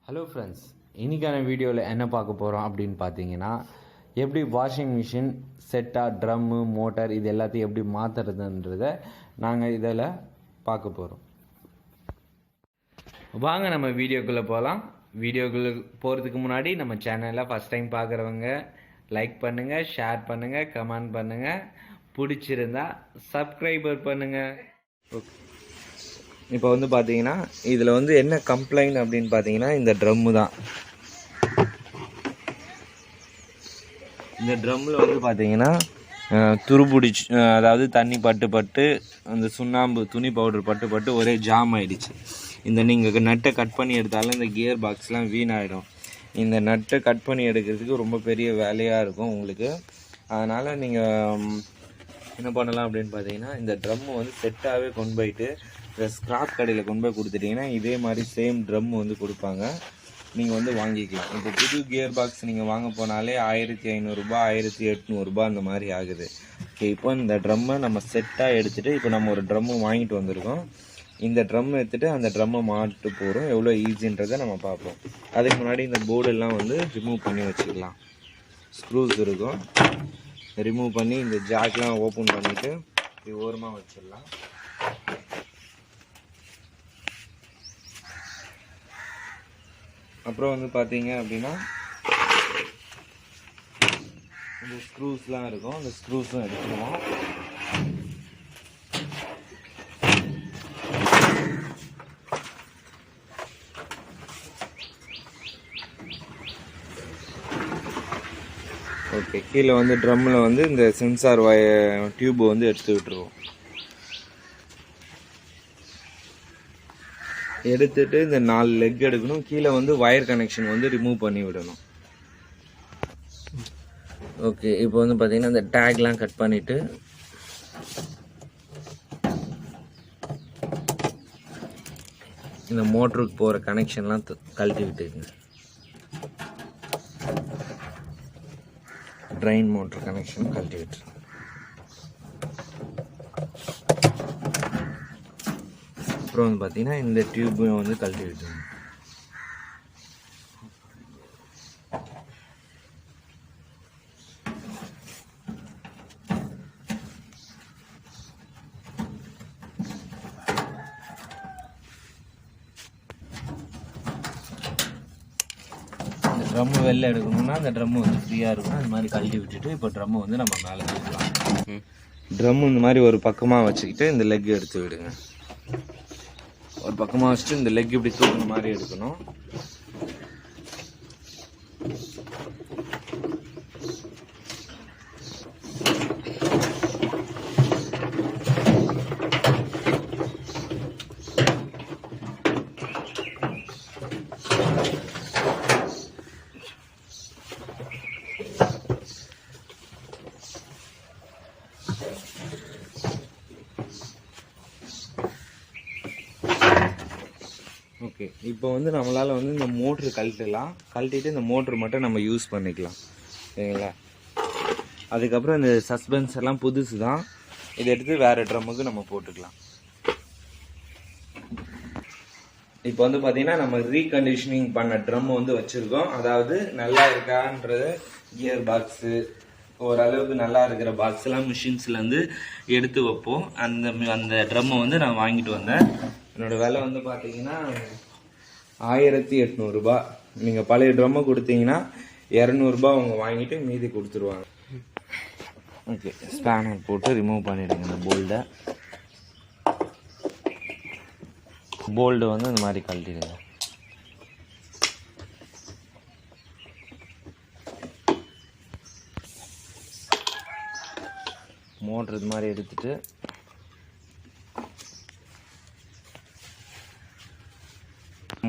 Hello friends, இன்றைக்கான வீடியோவில் என்ன பார்க்க போகிறோம் அப்படின்னு பார்த்தீங்கன்னா, எப்படி வாஷிங் மிஷின் செட்டாக ட்ரம்மு மோட்டார் இது எல்லாத்தையும் எப்படி மாற்றுறதுன்றதை நாங்கள் இதில் பார்க்க போகிறோம். வாங்க நம்ம வீடியோக்குள்ளே போகலாம். வீடியோக்குள்ளே போகிறதுக்கு முன்னாடி நம்ம சேனலில் ஃபஸ்ட் டைம் பார்க்குறவங்க லைக் பண்ணுங்கள், ஷேர் பண்ணுங்கள், கமெண்ட் பண்ணுங்கள், பிடிச்சிருந்தா சப்ஸ்கிரைபர் பண்ணுங்கள். ஓகே, இப்போ வந்து பார்த்தீங்கன்னா இதில் வந்து என்ன கம்ப்ளைண்ட் அப்படின்னு பார்த்தீங்கன்னா, இந்த ட்ரம்மு தான். இந்த ட்ரம்மில் வந்து பார்த்தீங்கன்னா துருபிடிச்சு, அதாவது தண்ணி பட்டு அந்த சுண்ணாம்பு துணி பவுடர் பட்டு ஒரே ஜாம் ஆகிடுச்சு. இந்த நீங்கள் நட்டை கட் பண்ணி எடுத்தாலும் இந்த கியர் பாக்ஸ்லாம் வீணாகிடும். இந்த நட்டை கட் பண்ணி எடுக்கிறதுக்கு ரொம்ப பெரிய வேலையாக இருக்கும் உங்களுக்கு. அதனால் நீங்கள் என்ன பண்ணலாம் அப்படின்னு பார்த்தீங்கன்னா, இந்த ட்ரம்மு வந்து செட்டாகவே கொண்டு போயிட்டு இந்த ஸ்க்ராப் கடையில் கொண்டு போய் கொடுத்துட்டிங்கன்னா இதே மாதிரி சேம் ட்ரம் வந்து கொடுப்பாங்க, நீங்கள் வந்து வாங்கிக்கலாம். இப்போ புது கியர் பாக்ஸ் நீங்கள் வாங்க போனாலே 1500 1800 அந்த மாதிரி ஆகுது. ஓகே, இப்போ இந்த ட்ரம்மை நம்ம செட்டாக எடுத்துகிட்டு இப்போ நம்ம ஒரு ட்ரம்மு வாங்கிட்டு வந்திருக்கோம். இந்த ட்ரம் எடுத்துகிட்டு அந்த ட்ரம்மை மாட்டு போகிறோம். எவ்வளோ ஈஸின்றதை நம்ம பார்ப்போம். அதுக்கு முன்னாடி இந்த போர்டெல்லாம் வந்து ரிமூவ் பண்ணி வச்சுக்கலாம். ஸ்க்ரூஸ் இருக்கும், ரிமூவ் பண்ணி இந்த ஜாக்லாம் ஓப்பன் பண்ணிவிட்டு இது ஓரமாக வச்சிடலாம். அப்புறம் வந்து பார்த்தீங்க அப்படின்னா இந்த ஸ்க்ரூஸ்லாம் இருக்கும், அந்த ஸ்க்ரூஸும் எடுத்துருவோம். ஓகே, கீழே வந்து ட்ரம்மில் வந்து இந்த சென்சார் டியூப் வந்து எடுத்து விட்டுருவோம். எடுத்துட்டு இந்த 4 லெக் எடுக்கணும். கீழே வந்து வயர் கனெக்ஷன் வந்து ரிமூவ் பண்ணி விடணும். ஓகே, இப்போ வந்து பார்த்தீங்கன்னா இந்த டேக்லாம் கட் பண்ணிவிட்டு இந்த மோட்டருக்கு போகிற கனெக்ஷன்லாம் கழட்டி விட்டுங்க. ட்ரெயின் மோட்டர் கனெக்ஷன் கழட்டி விட்டுருங்க. அப்புறம் வந்து பார்த்தீங்கன்னா இந்த டியூப்பையும் வந்து கழட்டி விட்டுருங்க. இந்த ட்ரம்மு வெளில எடுக்கணும்னா அந்த ட்ரம்மு வந்து ஃப்ரீயாக இருக்கும். அது மாதிரி கழட்டி விட்டுட்டு இப்போ ட்ரம்மு வந்து நம்ம மேலே தூக்கலாம். ட்ரம்மு இந்த மாதிரி ஒரு பக்கமாக வச்சுக்கிட்டு இந்த லெக் எடுத்து விடுங்க. ஒரு பக்கமாக வச்சுட்டு இந்த லெக் இப்படி தூக்குன மாதிரி எடுக்கணும். ஓகே, இப்போ வந்து நம்மளால் வந்து இந்த மோட்ரு கழட்டிட்டு இந்த மோட்ரு மட்டும் நம்ம யூஸ் பண்ணிக்கலாம், சரிங்களா? அதுக்கப்புறம் இந்த சஸ்பென்ஸ் எல்லாம் புதுசு தான், இதை எடுத்து வேறு ட்ரம்முக்கு நம்ம போட்டுக்கலாம். இப்போ வந்து பார்த்தீங்கன்னா நம்ம ரீகண்டிஷனிங் பண்ண ட்ரம் வந்து வச்சுருக்கோம். அதாவது நல்லா இருக்கான்றது கியர் பாக்ஸு ஓரளவுக்கு நல்லா இருக்கிற பாக்ஸ்லாம் மிஷின்ஸ்லேருந்து எடுத்து வைப்போம். அந்த ட்ரம்மை வந்து நான் வாங்கிட்டு வந்தேன். என்னோடய விலை வந்து பார்த்தீங்கன்னா 1800 நீங்கள் பழைய ட்ரம்மை கொடுத்தீங்கன்னா 200 அவங்க வாங்கிட்டு மீதி கொடுத்துருவாங்க. ஓகே, ஸ்பேனர் போட்டு ரிமூவ் பண்ணிவிடுங்க. இந்த போல்டு வந்து இந்த மாதிரி கழட்டிடுங்க. மோட்ரு இது மாதிரி எடுத்துட்டு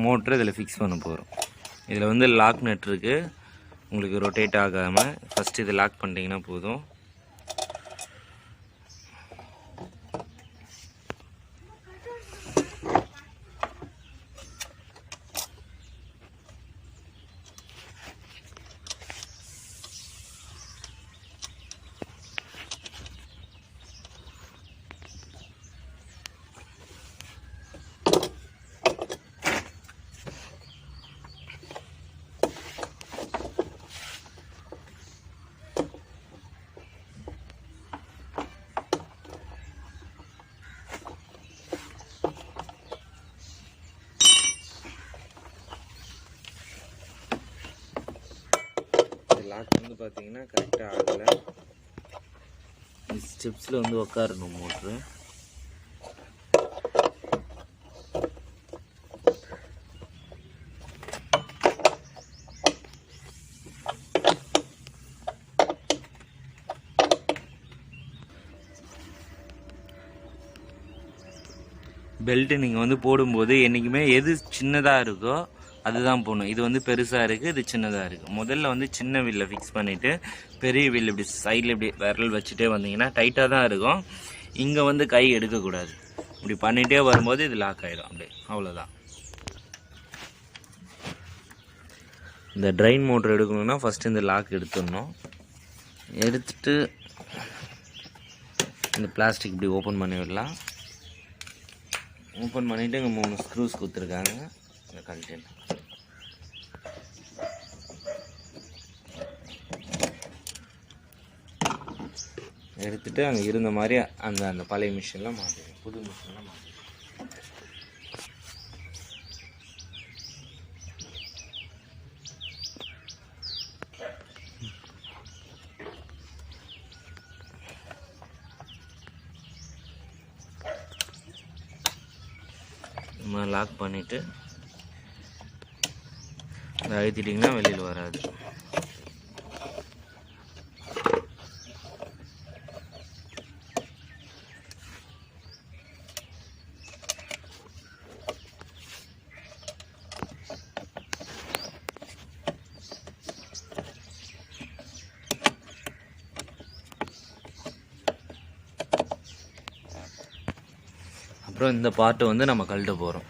மோட்ரு இதில் ஃபிக்ஸ் பண்ண போகிறோம். இதில் வந்து லாக் நட் இருக்குது, உங்களுக்கு ரொட்டேட் ஆகாமல் ஃபஸ்ட்டு இதை லாக் பண்ணிட்டீங்கன்னா போதும். லாக் வந்து பார்த்தீங்கன்னா கரெக்டாக ஆகலை. ஸ்டெப்ஸில் வந்து உட்காரணும் மோட்ரு. பெல்ட்டு நீங்கள் வந்து போடும்போது என்றைக்குமே எது சின்னதாக இருக்கோ அதுதான் போடணும். இது வந்து பெருசாக இருக்குது, இது சின்னதாக இருக்குது. முதல்ல வந்து சின்ன வில்லை ஃபிக்ஸ் பண்ணிவிட்டு பெரிய வில் இப்படி சைடில் இப்படி விரல் வச்சுட்டே வந்தீங்கன்னா டைட்டாக தான் இருக்கும். இங்கே வந்து கை எடுக்கக்கூடாது. இப்படி பண்ணிகிட்டே வரும்போது இது லாக் ஆகிடும். அப்படியே அவ்வளோதான். இந்த ட்ரைன் மோட்டர் எடுக்கணுன்னா ஃபஸ்ட்டு இந்த லாக் எடுத்துடணும். எடுத்துட்டு இந்த பிளாஸ்டிக் இப்படி ஓப்பன் பண்ணி விடலாம். ஓப்பன் பண்ணிவிட்டு இங்கே 3 ஸ்க்ரூஸ் கொடுத்துருக்காங்க. இந்த கழட்டிடலாம். எடுத்துகிட்டு அங்கே இருந்த மாதிரி அந்த பழைய மிஷின்லாம் மாற்றிடும், புது மிஷின்லாம் மாற்றிடும். நம்ம லாக் பண்ணிவிட்டு அதை அழுத்திட்டிங்கன்னா வெளியில் வராது. அப்புறம் இந்த பார்ட்டை வந்து நம்ம கழட்ட போகிறோம்.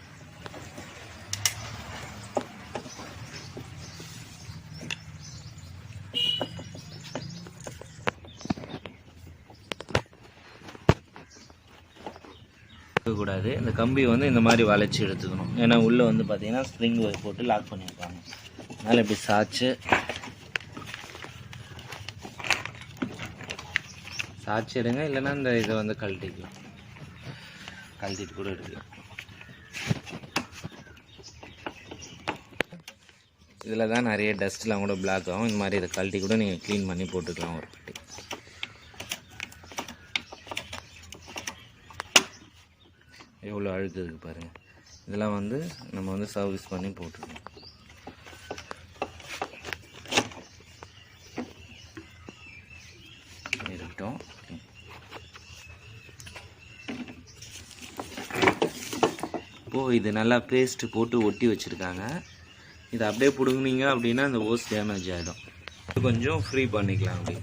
கூடாது. இந்த கம்பி வந்து இந்த மாதிரி வளைச்சி எடுத்துக்கணும். ஏன்னா உள்ளே வந்து பார்த்தீங்கன்னா ஸ்ப்ரிங் போட்டு லாக் பண்ணியிருக்காங்க. அதனால் இப்படி சாய்ச்சி எடுங்க. இல்லைன்னா இந்த இதை வந்து கழட்டிக்கலாம். கழட்டிட்டு கூட எடுக்கலாம். இதில் தான் நிறைய டஸ்ட்லாம் கூட பிளாக் ஆகும். இந்த மாதிரி இதை கழட்டி கூட நீங்கள் க்ளீன் பண்ணி போட்டுக்கலாம். ஒரு பட்டி எவ்வளோ அழுக்கு இருக்குது பாருங்கள். இதெல்லாம் வந்து நம்ம வந்து சர்வீஸ் பண்ணி போட்டுருக்கோம். இருக்கட்டும். இப்போது இது நல்லா பேஸ்ட்டு போட்டு ஒட்டி வச்சுருக்காங்க. இதை அப்படியே பிடுங்குனீங்க அப்படின்னா அந்த ஓஸ் டேமேஜ் ஆகிடும். கொஞ்சம் ஃப்ரீ பண்ணிக்கலாம். அப்படி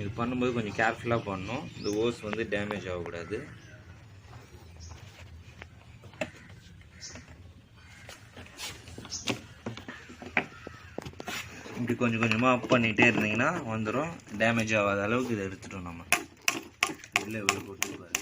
இது பண்ணும்போது கொஞ்சம் கேர்ஃபுல்லாக பண்ணணும். இந்த ஓஸ் வந்து டேமேஜ் ஆகக்கூடாது. இப்படி கொஞ்சம் கொஞ்சமாக அப் பண்ணிகிட்டே இருந்தீங்கன்னா வந்துடும். டேமேஜ் ஆகாத அளவுக்கு இதை எடுத்துட்டோம். நம்ம இதில் இவ்வளோ போட்டு பாருங்க.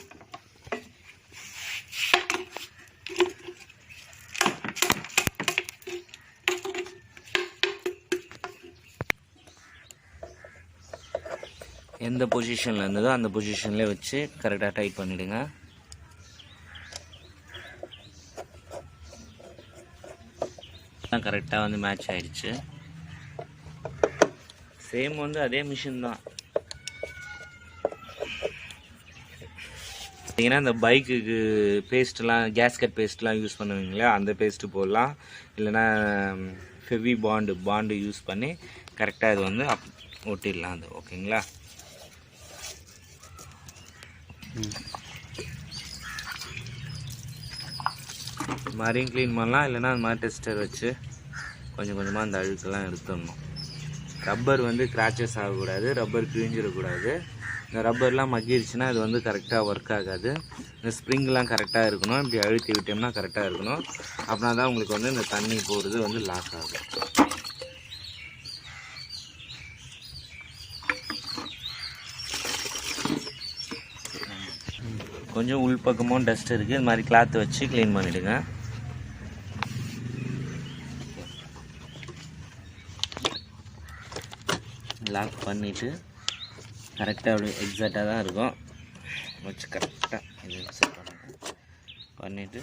எந்த பொசிஷனில் இருந்ததோ அந்த பொசிஷன்லேயே வச்சு கரெக்டாக டைட் பண்ணிவிடுங்க. கரெக்டாக வந்து மேட்ச் ஆகிடுச்சு. சேம் வந்து அதே மிஷின் தான். பார்த்தீங்கன்னா இந்த பைக்குக்கு பேஸ்ட்லாம் கேஸ்கட் பேஸ்ட்லாம் யூஸ் பண்ணுவீங்களா, அந்த பேஸ்ட்டு போடலாம். இல்லைன்னா ஃபெவி பாண்டு யூஸ் பண்ணி கரெக்டாக இது வந்து ஒட்டிடலாம். அது ஓகேங்களா? இது மாதிரியும் க்ளீன் பண்ணலாம். இல்லைன்னா அந்த மாதிரி டெஸ்டர் வச்சு கொஞ்சம் கொஞ்சமாக அந்த அழுக்கெல்லாம் எடுத்துடணும். ரப்பர் வந்து கிராச்சஸ் ஆகக்கூடாது, ரப்பர் கிழிஞ்சிடக்கூடாது. இந்த ரப்பர்லாம் மக்கிடுச்சுன்னா இது வந்து கரெக்டாக ஒர்க் ஆகாது. இந்த ஸ்ப்ரிங்லாம் கரெக்டாக இருக்கணும். இப்படி அழுத்தி விட்டோம்னா கரெக்டாக இருக்கணும். அப்படின்னா தான் உங்களுக்கு வந்து இந்த தண்ணி போகிறது வந்து லாக் ஆகும். கொஞ்சம் உள்பக்கமும் டஸ்ட் இருக்குது. இது மாதிரி கிளாத் வச்சு க்ளீன் பண்ணிவிடுங்க. லாக் பண்ணிவிட்டு கரெக்டாக அப்படி எக்ஸாக்டாக தான் இருக்கும் வச்சு கரெக்டாக இது செட் பண்ணிவிட்டு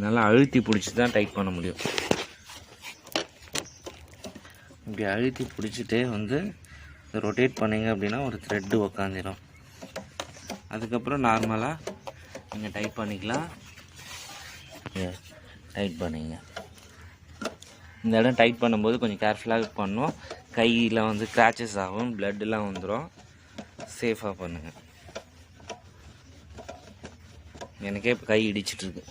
நல்லா அழுத்தி பிடிச்சி தான் டைட் பண்ண முடியும். இப்படி அழுத்தி பிடிச்சிட்டே வந்து ரொட்டேட் பண்ணிங்க அப்படின்னா ஒரு த்ரெட்டு உக்காந்துடும். அதுக்கப்புறம் நார்மலாக நீங்கள் டைட் பண்ணிக்கலாம். டைட் பண்ணிங்க. இந்த இடம் டைட் பண்ணும்போது கொஞ்சம் கேர்ஃபுல்லாக பண்ணணும். கையில் வந்து கிராச்சஸ் ஆகும், பிளட்டெலாம் வந்துடும். சேஃபாக பண்ணுங்கள். எனக்கே இப்போ கை இடிச்சிட்ருக்கு.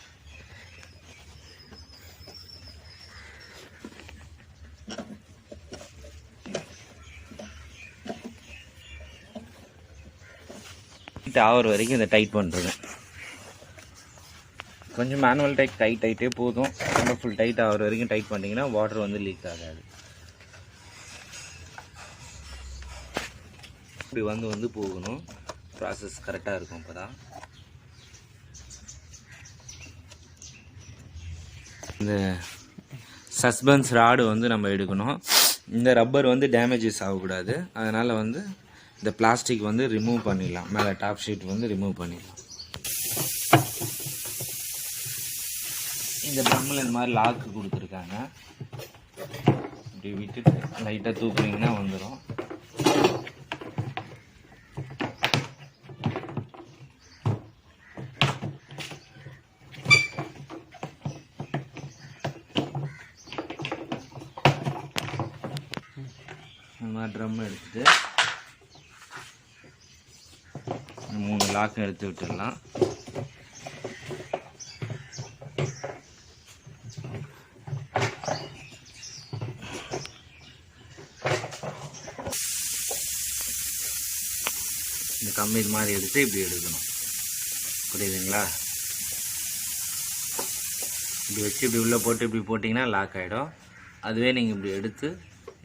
ஆகிற வரைக்கும் இதை டைட் பண்ணுறது. கொஞ்சம் மேனுவல் டைட் ஆகிட்டே போதும். ரொம்ப ஃபுல் டைட் ஆகிற வரைக்கும் டைட் பண்ணிங்கன்னா வாட்டர் வந்து லீக் ஆகாது. இப்படி வந்து போகணும். ப்ராசஸ் கரெக்டாக இருக்கும். இப்போ தான் இந்த சஸ்பென்ஸ் ராடு வந்து நம்ம எடுக்கணும். இந்த ரப்பர் வந்து டேமேஜஸ் ஆகக்கூடாது. அதனால் வந்து இந்த பிளாஸ்டிக் வந்து ரிமூவ் பண்ணிடலாம். மேலே டாப் ஷீட் வந்து ரிமூவ் பண்ணிடலாம். இந்த ட்ரம்மில் இந்த மாதிரி லாக்கு கொடுத்துருக்காங்க. இப்படி விட்டுட்டு லைட்டாக தூக்குனீங்கன்னா வந்துடும். இந்த மாதிரி ட்ரம் எடுத்துட்டு 3 லாக்கு எடுத்து விட்டுடலாம். இந்த கம்பி இது மாதிரி எடுத்து இப்படி எடுக்கணும். புரியுதுங்களா? இப்படி வச்சு இப்படி உள்ளே போட்டு இப்படி போட்டிங்கன்னா லாக் ஆகிடும். அதுவே நீங்கள் இப்படி எடுத்து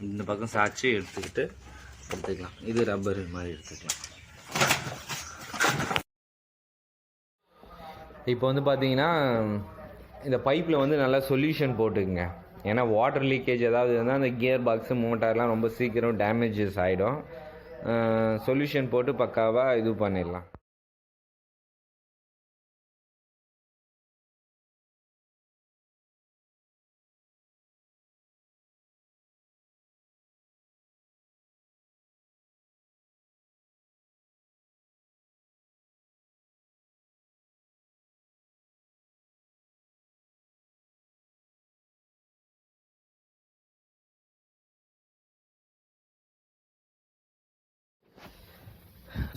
இந்த பக்கம் சாய்ச்சி எடுத்துக்கலாம். இது ரப்பர் மாதிரி எடுத்துக்கலாம். இப்போ வந்து பார்த்தீங்கன்னா இந்த பைப்பில் வந்து நல்லா சொல்யூஷன் போட்டுக்குங்க. ஏன்னா வாட்டர் லீக்கேஜ் ஏதாவது இருந்தால் அந்த கியர் பாக்ஸு மோட்டார்லாம் ரொம்ப சீக்கிரம் டேமேஜஸ் ஆகிடும். சொல்யூஷன் போட்டு பக்காவாக இது பண்ணிடலாம்.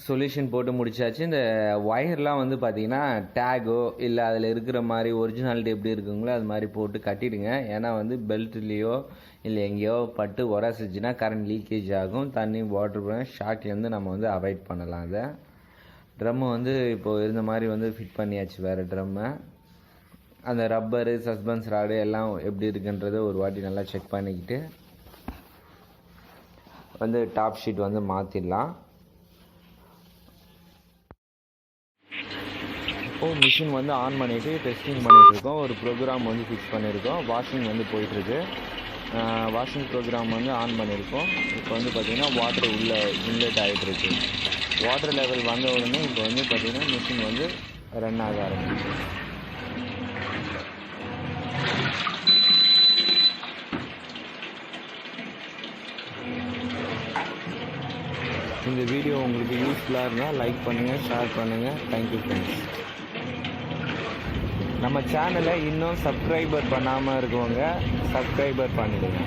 சொல்யூஷன் போட்டு முடிச்சாச்சு. இந்த ஒயர்லாம் வந்து பார்த்தீங்கன்னா டேகோ இல்லை அதில் இருக்கிற மாதிரி ஒரிஜினாலிட்டி எப்படி இருக்குங்களோ அது மாதிரி போட்டு கட்டிடுங்க. ஏன்னா வந்து பெல்ட்லேயோ இல்லை எங்கேயோ பட்டு உரசிச்சுன்னா கரண்ட் லீக்கேஜ் ஆகும். தண்ணி வாட்டர் ஷாக்லேருந்து நம்ம வந்து அவாய்ட் பண்ணலாம். அதை ட்ரம்மு வந்து இப்போது இருந்த மாதிரி வந்து ஃபிட் பண்ணியாச்சு வேறு ட்ரம்மை. அந்த ரப்பரு சஸ்பென்ஸ் ராடு எல்லாம் எப்படி இருக்குன்றதை ஒரு வாட்டி நல்லா செக் பண்ணிக்கிட்டு வந்து டாப் ஷீட் வந்து மாற்றிடலாம். இப்போது மிஷின் வந்து ஆன் பண்ணிவிட்டு டெஸ்டிங் பண்ணிகிட்ருக்கோம். ஒரு ப்ரோக்ராம் வந்து ஃபிக்ஸ் பண்ணியிருக்கோம். வாஷிங் வந்து போயிட்டுருக்கு. வாஷிங் ப்ரோக்ராம் வந்து ஆன் பண்ணியிருக்கோம். இப்போ வந்து பார்த்திங்கன்னா வாட்டர் உள்ளே இன்லெட் ஆகிட்டுருக்கு. வாட்டர் லெவல் வந்த உடனே இப்போ வந்து பார்த்திங்கன்னா மிஷின் வந்து ரன் ஆக ஆரம்பிச்சு. இந்த வீடியோ உங்களுக்கு யூஸ்ஃபுல்லாக இருந்தால் லைக் பண்ணுங்கள், ஷேர் பண்ணுங்கள். Thank you friends. நம்ம சேனலை இன்னும் சப்ஸ்கிரைபர் பண்ணாமல் இருக்கவங்க சப்ஸ்கிரைபர் பண்ணிடுங்க.